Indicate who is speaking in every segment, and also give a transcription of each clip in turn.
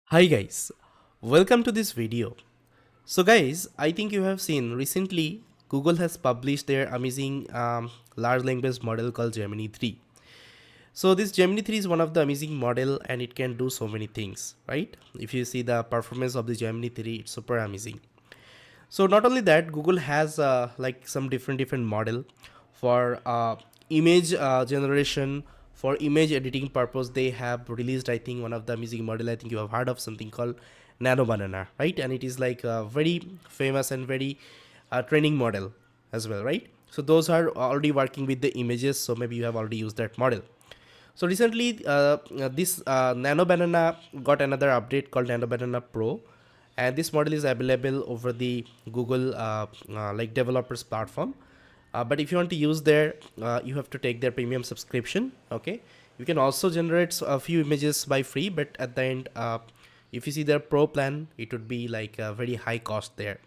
Speaker 1: Hi guys, welcome to this video. So guys, I think you have seen recently Google has published their amazing large language model called Gemini 3. So this Gemini 3 is one of the amazing model and it can do so many things, right? If you see the performance of the Gemini 3, it's super amazing. So not only that, Google has like some different model for image generation, for image editing purpose. They have released, I think, one of the amazing model. I think you have heard of something called Nano Banana, right? And it is like a very famous and very training model as well, right? So those are already working with the images. So maybe you have already used that model. So recently, this Nano Banana got another update called Nano Banana Pro, and this model is available over the Google like developers platform. But if you want to use their, you have to take their premium subscription. Okay, you can also generate a few images by free, but at the end, if you see their Pro plan, it would be like a very high cost there.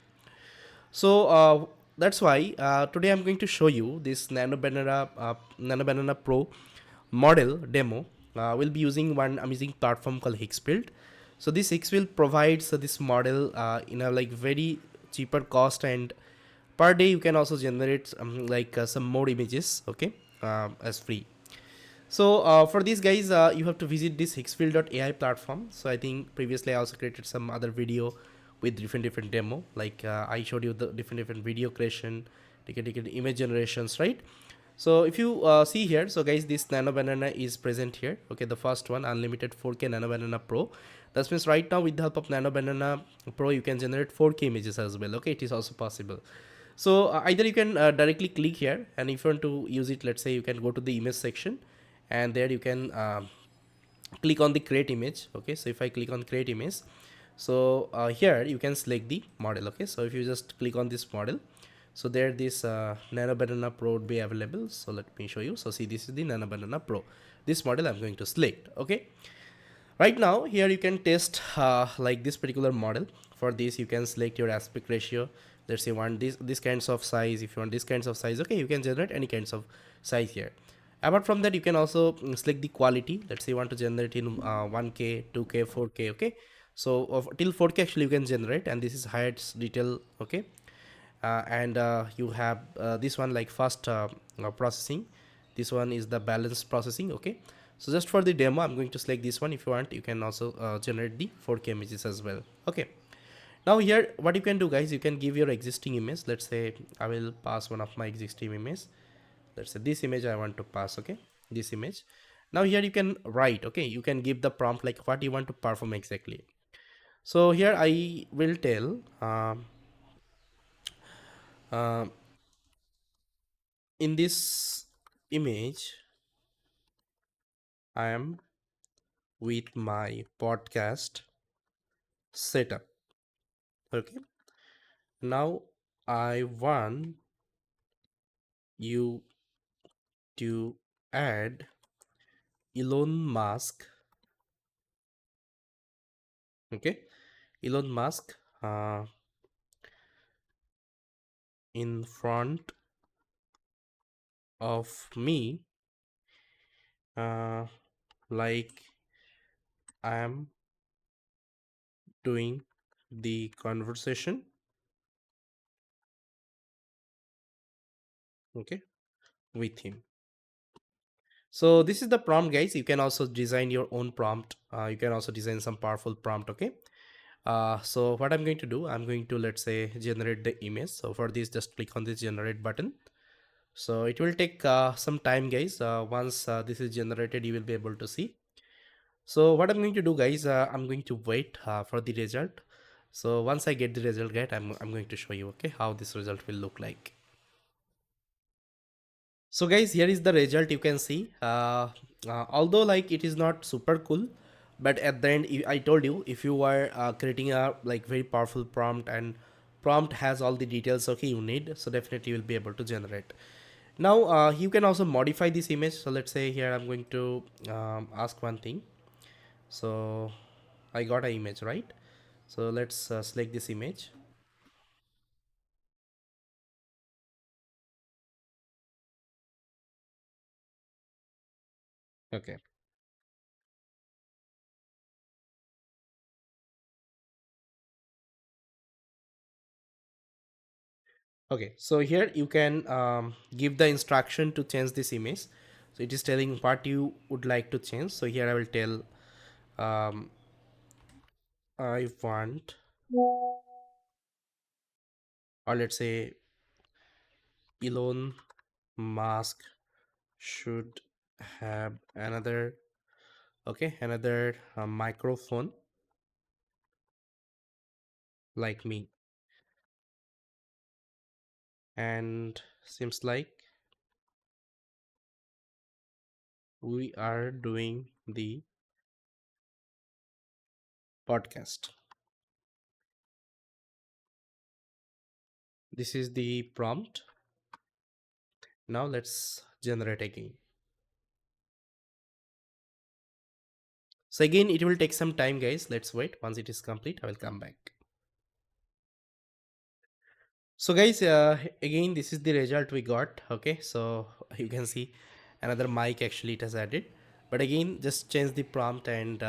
Speaker 1: So that's why today I'm going to show you this Nano Banana Pro model demo. We'll be using one amazing platform called Higgsfield. So this Higgsfield provides this model in a like very cheaper cost, and per day you can also generate some more images. Okay, as free. So for these guys, you have to visit this Higgsfield.ai platform. So I think previously I also created some other video with different demo. Like I showed you the different video creation, different image generations, right? So if you see here, so guys, this Nano Banana is present here. Okay, the first one, unlimited 4K Nano Banana Pro. That means right now with the help of Nano Banana Pro, you can generate 4K images as well. Okay, it is also possible. So either you can directly click here, and if you want to use it, let's say you can go to the image section, and there you can click on the create image. Okay, so if I click on create image, so here you can select the model. Okay, so if you just click on this model, so there this Nano Banana Pro would be available. So let me show you. So see, this is the Nano Banana Pro. This model I'm going to select. Okay, right now here you can test like this particular model. For this you can select your aspect ratio. Let's say you want this kinds of size. If you want this kinds of size, okay, you can generate any kinds of size here. Apart from that, you can also select the quality. Let's say you want to generate in 1K, 2K, 4K. Okay, so till 4K actually you can generate, and this is highest detail. Okay, and you have this one like fast processing. This one is the balanced processing. Okay, so just for the demo I'm going to select this one. If you want, you can also generate the 4K images as well. Okay, now here what you can do, guys, you can give your existing image. Let's say I will pass one of my existing image. Let's say this image I want to pass. Okay, this image. Now here you can write. Okay, you can give the prompt like what you want to perform exactly. So here I will tell uh, in this image I am with my podcast setup. Okay, now I want you to add Elon Musk. Okay, Elon Musk in front of me, uh, like I am doing the conversation. Okay, with him. So this is the prompt, guys. You can also design your own prompt. You can also design some powerful prompt. Okay, so what I'm going to do, I'm going to, let's say, generate the image. So for this, just click on this generate button. So it will take some time, guys. Once this is generated, you will be able to see. So what I'm going to do, guys, I'm going to wait for the result. So once I get the result, I'm going to show you, okay, how this result will look like. So guys, here is the result. You can see although like it is not super cool, but at the end I told you, if you are creating a like very powerful prompt, and prompt has all the details, okay, you need, so definitely you will be able to generate. Now you can also modify this image. So let's say here I'm going to ask one thing. So I got an image, right? So let's select this image. Okay, Okay, so here you can give the instruction to change this image. So it is telling what you would like to change. So here I will tell um, I want, or let's say Elon Musk should have another, okay, another microphone like me. And seems like we are doing the podcast. This is the prompt. Now let's generate again. So again, it will take some time, guys. Let's wait. Once it is complete, I will come back. So guys, again, this is the result we got. Okay, so you can see another mic actually it has added. But again, just change the prompt and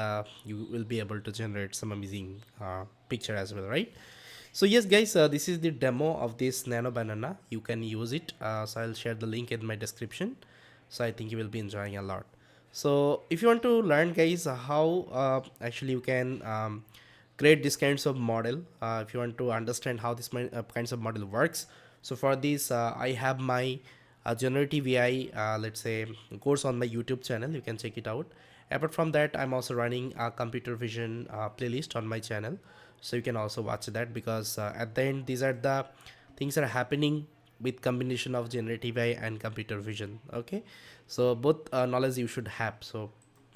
Speaker 1: you will be able to generate some amazing picture as well, right? So yes, guys, this is the demo of this Nano Banana. You can use it. So I'll share the link in my description. So I think you will be enjoying a lot. So if you want to learn, guys, how actually you can create these kinds of model, if you want to understand how this kinds of model works, so for this I have my generative AI, let's say, course on my YouTube channel. You can check it out. Apart from that, I'm also running a computer vision playlist on my channel, so you can also watch that, because at the end these are the things that are happening with combination of generative AI and computer vision. Okay, so both knowledge you should have. So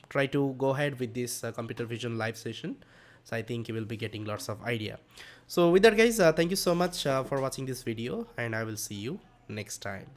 Speaker 1: try to go ahead with this computer vision live session. So I think you will be getting lots of idea. So with that, guys, thank you so much for watching this video, and I will see you next time.